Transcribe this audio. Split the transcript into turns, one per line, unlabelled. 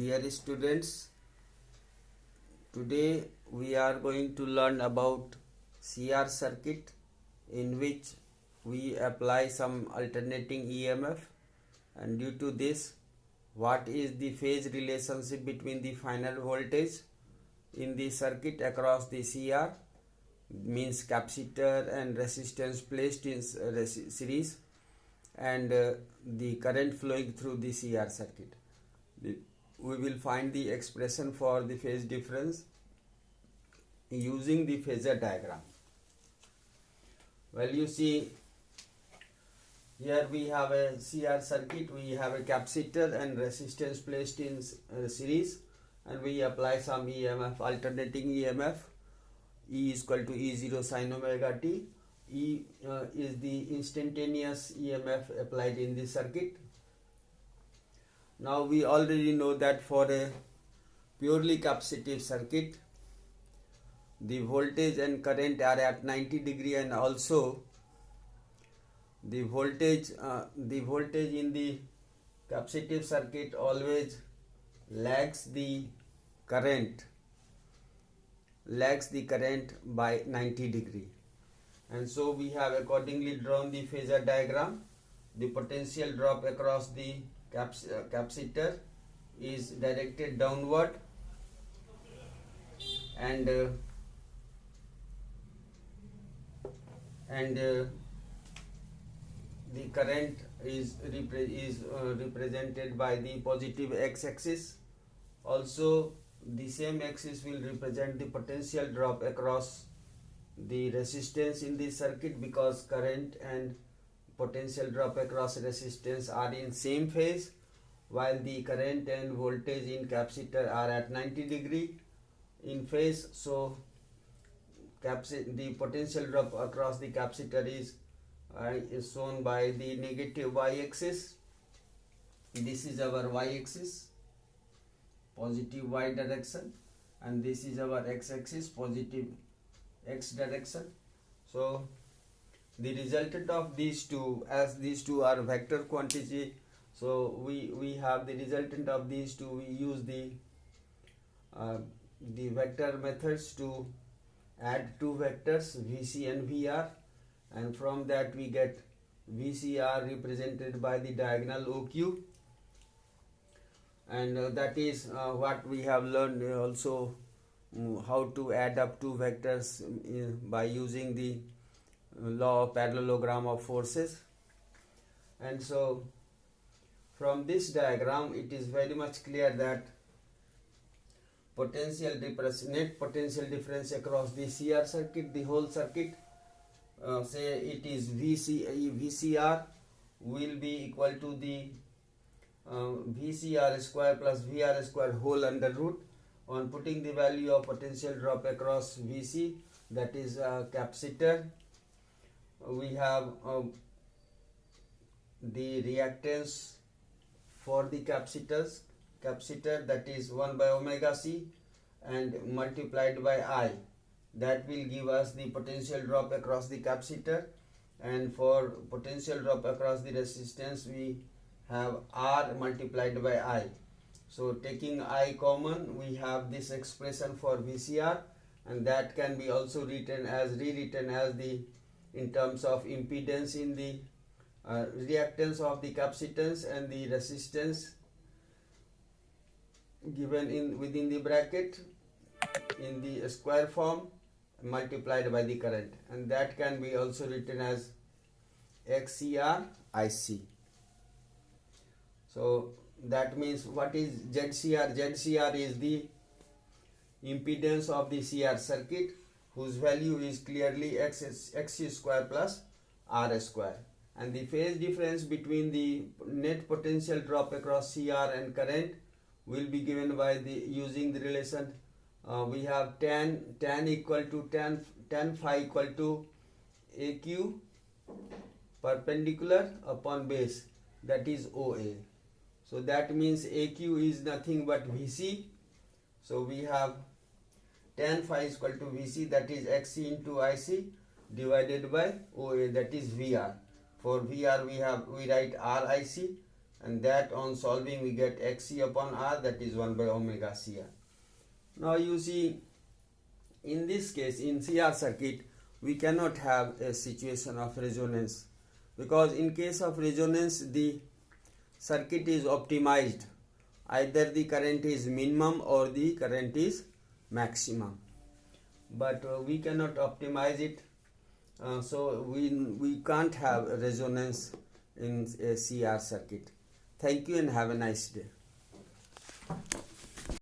Dear students, today we are going to learn about CR circuit in which we apply some alternating EMF, and due to this what is the phase relationship between the final voltage in the circuit across the CR, means capacitor and resistance placed in series, and the current flowing through the CR circuit. We will find the expression for the phase difference using the phasor diagram. Well, you see, here we have a CR circuit, we have a capacitor and resistance placed in series, and we apply some EMF, alternating EMF. E is equal to E0 sin omega t. E is the instantaneous EMF applied in the circuit. Now we already know that for a purely capacitive circuit, the voltage and current are at 90 degree, and also the voltage in the capacitive circuit always lags the current by 90 degree, and so we have accordingly drawn the phasor diagram. The potential drop across the capacitor is directed downward, and the current is represented by the positive x-axis. Also, the same axis will represent the potential drop across the resistance in the circuit, because current and potential drop across resistance are in same phase, while the current and voltage in capacitor are at 90 degree in phase. So the potential drop across the capacitor is shown by the negative y-axis. This is our y-axis, positive y direction, and this is our x-axis, positive x direction. So the resultant of these two, as these two are vector quantity, so we have the resultant of these two. We use the vector methods to add two vectors, VC and VR, and from that we get VCR represented by the diagonal OQ, and that is what we have learned also, how to add up two vectors by using the law of parallelogram of forces. And so from this diagram it is very much clear that net potential difference across the CR circuit, the whole circuit, say it is VCR, will be equal to the VCR square plus VR square whole under root. On putting the value of potential drop across VC, that is capacitor, we have the reactance for the capacitor, that is 1 by omega c, and multiplied by I. That will give us the potential drop across the capacitor, and for potential drop across the resistance we have R multiplied by I. So taking I common, we have this expression for VCR, and that can be also rewritten as the, in terms of impedance in the reactance of the capacitance and the resistance given within the bracket in the square form multiplied by the current, and that can be also written as XCR IC. So that means, what is ZCR? ZCR is the impedance of the CR circuit, whose value is clearly X square plus R square, and the phase difference between the net potential drop across CR and current will be given by using the relation. We have tan equal to tan phi equal to AQ perpendicular upon base, that is OA. So that means AQ is nothing but VC. So we have tan phi is equal to VC, that is XC into IC, divided by OA, that is VR. For VR we write RIC, and that on solving we get Xc upon R, that is 1 by omega Cr. Now you see, in this case, in CR circuit, we cannot have a situation of resonance, because in case of resonance the circuit is optimized, either the current is minimum or the current is maximum, but we cannot optimize it, so we can't have resonance in a CR circuit. Thank you and have a nice day.